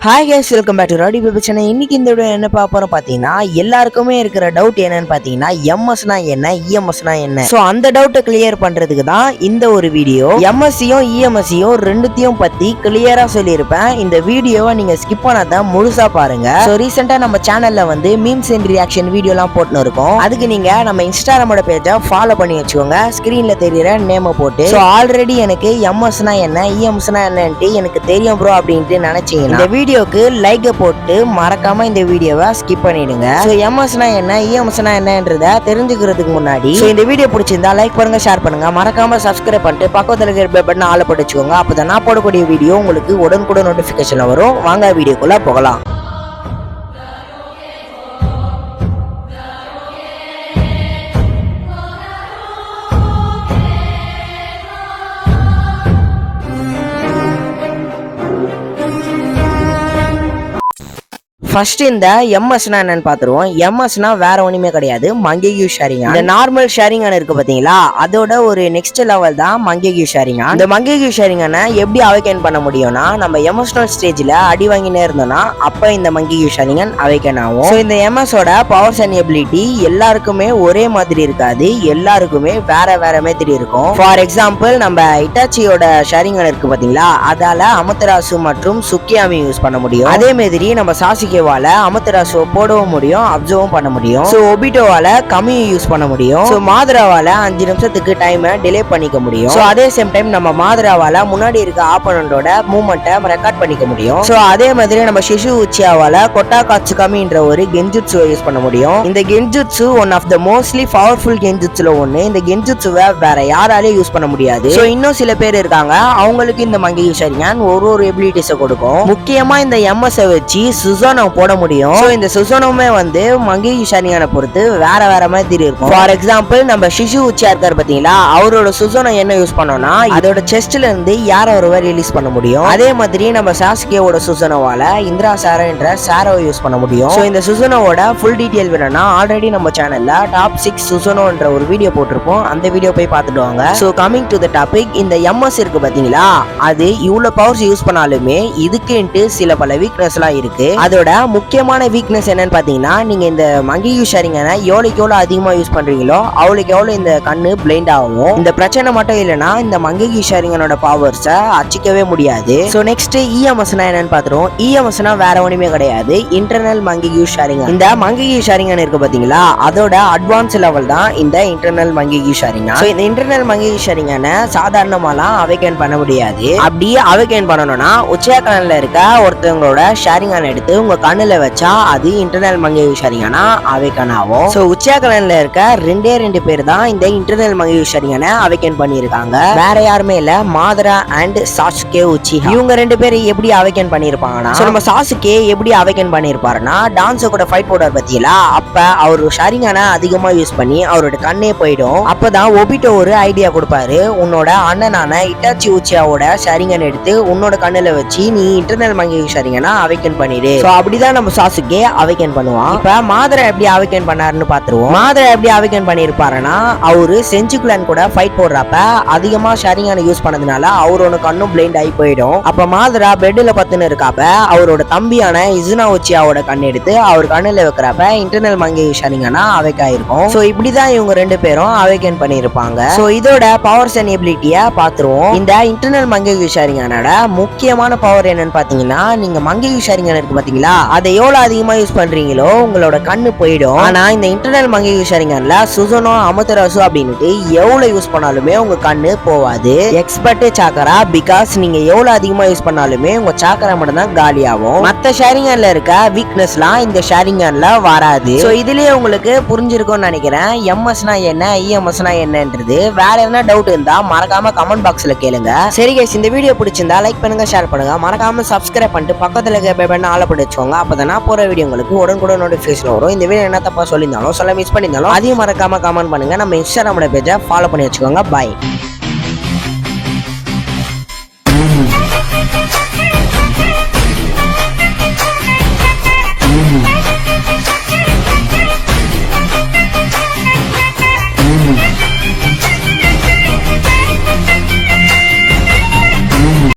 Hi guys, welcome back to rowdy baby channel. இன்னைக்கு இந்த video என்ன பார்க்க போறோம் பார்த்தீங்கன்னா, எல்லாருக்குமே இருக்கிற டவுட் என்னன்னு பார்த்தீங்கன்னா, எம்எஸ்னா என்ன, இஎம்எஸ்னா என்ன. ஸோ அந்த டவுட்டை கிளியர் பண்றதுக்கு தான் இந்த ஒரு வீடியோ. எம்எஸ்சியும் இஎம்எஸ்சியும் ரெண்டுத்தையும் பத்தி கிளியரா சொல்லியிருப்பேன். இந்த வீடியோவை நீங்க ஸ்கிப் பண்ணாதான் முழுசா பாருங்க. ஸோ ரீசெண்டா நம்ம சேனல்ல வந்து மீம்ஸ் அண்ட் ரியாக்ஷன் வீடியோலாம் போட்டுன்னு இருக்கோம். அதுக்கு நீங்க நம்ம இன்ஸ்டாகிராமோட பேஜை ஃபாலோ பண்ணி வச்சுக்கோங்க. ஸ்கிரீன்ல தெரியுற நேமை போட்டு. ஸோ ஆல்ரெடி எனக்கு எம்எஸ்னா என்ன, இஎம்எஸ்னா என்னன்ட்டு எனக்கு தெரியும் ப்ரோ அப்படின்ட்டு நினைச்சீங்கன்னா இந்த வீடியோக்கு லைக் போட்டு மறக்காம இந்த வீடியோவை ஸ்கிப் பண்ணிடுங்க. சோ எம்எஸ்னா என்ன, இஎம்எஸ்னா என்னன்றத தெரிஞ்சுக்கிறதுக்கு முன்னாடி இந்த வீடியோ பிடிச்சிருந்தா லைக் பண்ணுங்க, ஷேர் பண்ணுங்க, மறக்காம சப்ஸ்கிரைப் பண்ணிட்டு பக்கத்துல இருக்கிற பெல் பட்டனை ஆல் போட்டு வச்சுக்கோங்க. அப்பதான் நான் போடக்கூடிய வீடியோ உங்களுக்கு உடனுக்குடன் நோட்டிபிகேஷன் வரும். வாங்க வீடியோக்குள்ள போகலாம். ஃபர்ஸ்ட் இந்த எம்எஸ்னா என்னன்னு பாத்துருவோம். எம்எஸ்னா வேற ஒண்ணுமே கிடையாது, மங்கேகியூ ஷேரிங். இந்த நார்மல் ஷேரிங் இருக்கு பாத்தீங்களா, அதோட ஒரு நெக்ஸ்ட் லெவல் தான் மங்கேகியூ ஷேரிங். இந்த மங்கேகியூ ஷேரிங் எப்படி அவைக்கன் பண்ண முடியும்னா, நம்ம எமோஷனல் ஸ்டேஜ்ல அடி வாங்கினே இருந்தோம்னா அப்ப இந்த மங்கேகியூ ஷேரிங் அவைக்கன் ஆகும். இந்த எம்எஸோட பவர்ஸ் அண்ட் எபிலிட்டி எல்லாருக்குமே ஒரே மாதிரி இருக்காது, எல்லாருக்குமே வேற வேற மாதிரி இருக்கும். ஃபார் எக்ஸாம்பிள் நம்ம இட்டாச்சியோட ஷேரிங் இருக்கு பாத்தீங்களா, அதால அமத்தராசு மற்றும் சுக்கியாமி யூஸ் பண்ண முடியும். அதே மாதிரி நம்ம சாசிகே அமத்தராசு போடவும் முடியும், அப்சர்வும் பண்ண முடியும். சோ ஒபிட்டோவால கம்மியை யூஸ் பண்ண முடியும். சோ மாதராவால 5 நிமிஷத்துக்கு டைமை டிலே பண்ணிக்க முடியும். சோ அதே சேம் டைம் நம்ம மாதராவால முன்னாடி இருக்க ஆப்போனண்டோட மூவ்மெண்ட்டை ரெக்கார்ட் பண்ணிக்க முடியும். சோ அதே மாதிரி நம்ம ஷிஷு உச்சியாவால கொட்டா காட்சுகாமின்ற ஒரு கென்ஜுட்சுவை யூஸ் பண்ண முடியும். இந்த kenjutsu one of the mostly powerful கென்ஜுட்சுல ஒன்னு. இந்த கென்ஜுட்சுவை வேற யாராலையும் யூஸ் பண்ண முடியாது. சோ இன்னும் சில பேர் இருக்காங்க, அவங்களுக்கு இந்த மங்கேகியூ ஷேரிங் ஒரு எபிலிட்டிஸை கொடுக்கும். முக்கியமா இந்த எம்எஸ் வச்சு சுசானோ போட முடியும். சோ இந்த சுசோனோமே வந்து மங்கேகியூ ஷேரிங் பொறுத்து வேற வேற மாதிரி இருக்கும். ஃபார் எக்ஸாம்பிள் நம்ம ஷிஷு உச்சியா இருக்காரு பாத்தீங்களா, அவரோட சுசோனோ என்ன யூஸ் பண்ணோம்னா அதோட செஸ்ட்ல இருந்து யார ஒருவர் ரிலீஸ் பண்ண முடியும். அதே மாதிரி நம்ம சாஸ்கேவோட சுசோனோவால இந்திரா சாரா என்ற சாரோவை யூஸ் பண்ண முடியும். சோ இந்த சுசோனோவோட ஃபுல் டீடைல் வேணும்னா ஆல்ரெடி நம்ம சேனல்ல டாப் 6 சுசோனோன்ற ஒரு வீடியோ போட்டிருப்போம், அந்த வீடியோ போய் பார்த்துட்டு வாங்க. So coming to the topic, இந்த எம்எஸ் இருக்கு பாத்தீங்களா, அது இவ்வளவு பவர்ஸ் யூஸ் பண்ணாலுமே இதுக்குன்ட்டு சில பல வீக்னஸ் எல்லாம் இருக்கு. அதோட முக்கியமான வீக்னஸ் என்னன்னு பாத்தீங்கன்னா, நீங்க இந்த மங்கேகியூ ஷேரிங் எவ்வளவுக்கு எவ்வளவு அதிகமா யூஸ் பண்றீங்களோ அவளுக்கு எவ்வளவு இந்த கண்ணு பிளைண்ட் ஆகும். இந்த பிரச்சனை மட்டும் இல்லைன்னா இந்த மங்கேகியூ ஷேரிங்கோட பவர்ஸை அச்சிக்கவே முடியாது. சோ நெக்ஸ்ட் இஎம்எஸ்னா என்னன்னு பாத்துருவோம். இஎம்எஸ்னா வேற ஒண்ணுமே கிடையாது, இன்டர்னல் மங்கேகியூ ஷேரிங். இந்த மங்கேகியூ ஷேரிங் இருக்கு பாத்தீங்களா, அதோட அட்வான்ஸ் லெவல் தான் இந்த இன்டர்னல் மங்கேகியூ ஷேரிங். சோ இந்த இன்டர்னல் மங்கேகியூ ஷேரிங் சாதாரணமாலாம் அவைக்கன் பண்ண முடியாது. அப்படி அவைக்கன் பண்ணணும்னா உச்சியாக்கணல்ல இருக்க ஒருத்தவங்களோட ஷேரிங் எடுத்து உங்க கண்ணுல வச்சா அது இன்டர்னல் மங்கேகியூ ஷேரிங் அவைக்கன் ஆகும். சோ உச்சியாக்கணல்ல இருக்க ரெண்டே பேர் தான் இந்த இன்டர்னல் மங்கேகியூ ஷேரிங் அவைக்கன் பண்ணிருக்காங்க. வேற யாருமே இல்ல, மாதரா அண்ட் சாசுகே உச்சிஹா. இவங்க 2 பேரும் எப்படி அவைக்கன் பண்ணிருப்பாங்கன்னா, நம்ம சாசுகே எப்படி அவைக்கன் பண்ணிருப்பாருன்னா, டான்ஸோ கூட ஃபைட் போடுற பத்தியில அப்ப அவர் ஷேரிங் அதிகமா யூஸ் பண்ணி அவரோட கண்ணே போயிடும். அப்பதான் ஒபிட்டோ ஒரு ஐடியா கொடுப்பாரு, உன்னோட அண்ணனான இட்டாச்சி உச்சியாவோட ஷேரிங் எடுத்து உன்னோட கண்ணுல வச்சு நீ இன்டர்னல் மங்கேகியூ ஷேரிங் அவைக்கன் பண்ணிடு. சோ அப்படிதான் நம்ம சாசுகே அவைக்கன் பண்ணுவான். இப்ப மாதரா எப்படி அவைக்கன் பண்ணாருன்னு பாத்துருவோம். மாதரா எப்படி அவைக்கன் பண்ணிருப்பாருன்னா, அவரு செஞ்சுகுலன் கூட ஃபைட் போடுறப்ப அதிகமா ஷேரிங் யூஸ் பண்ணதுனால அவரோட கண்ணும் பிளைண்ட் ஆகி போயிடும். அப்ப மாதரா பெட்ல பத்துன்னு இருக்காப்ப அவரோட தம்பியான இசுனா உச்சியாவோட கண் எடுத்து அவர் கண்ணுல வைக்கிறப்ப இன்டர்னல் மங்கேகியூ ஷேரிங் அவைக் ஆயிருக்கும். சோ இப்படிதான் இவங்க 2 பேரும் அவைக்கன் பண்ணிருப்பாங்க. சோ இதோட பவர்ஸ் அண்ட் எபிலிட்டிய பாத்துருவோம். இந்த இன்டர்னல் மங்கேகியூ ஷேரிங் முக்கியமான பவர் என்னன்னு பாத்தீங்கன்னா, நீங்க மங்கேகியூ ஷேரிங் இருக்கு பாத்தீங்களா, அதை எவ்வளவு அதிகமா யூஸ் பண்றீங்களோ உங்களோட கண்ணு போயிடும். ஆனா இந்த இன்டர்னல் மங்கேகியூ ஷேரிங்ல சுசோனோ அமத்தராசு அப்படின்னுட்டு எவ்வளவு யூஸ் பண்ணாலுமே உங்க கண்ணு போவாது. எக்ஸ்பர்ட் சாக்கரா, பிகாஸ் நீங்க எவ்வளவு அதிகமா யூஸ் பண்ணாலுமே உங்க சாக்கரா மட்டும் தான் காலி ஆகும். மத்த ஷேரிங்ல இருக்க வீக்னஸ்லாம் இந்த ஷேரிங்ல வராது. சோ இதுலயே உங்களுக்கு புரிஞ்சிருக்கும்னு நினைக்கிறேன் எம்எஸ்னா என்ன, இஎம்எஸ்னா என்னன்றது. வேற என்ன டவுட் இருந்தா மறக்காம கமெண்ட் பாக்ஸ்ல கேளுங்க. சரி கைஸ், இந்த வீடியோ பிடிச்சிருந்தா லைக் பண்ணுங்க, ஷேர் பண்ணுங்க, மறக்காம சப்ஸ்கிரைப் பண்ணிட்டு பக்கத்துல இருக்க பெல் பட்டனை ஆல் போட்டு வச்சுக்கோங்க. அப்பதான் நான் போற வீடியோ உங்களுக்கு உடனுக்குடன் நோட்டிபிகேஷன் வரும். இந்த வீடியோ என்ன தப்பா சொல்லியிருந்தாலும் சொல்ல மிஸ் பண்ணியிருந்தாலும் அதையும் மறக்காம கமெண்ட் பண்ணுங்க. நம்ம இன்ஸ்டாகிராமோட பேஜை ஃபாலோ பண்ணி வச்சுக்கோங்க. பாய்.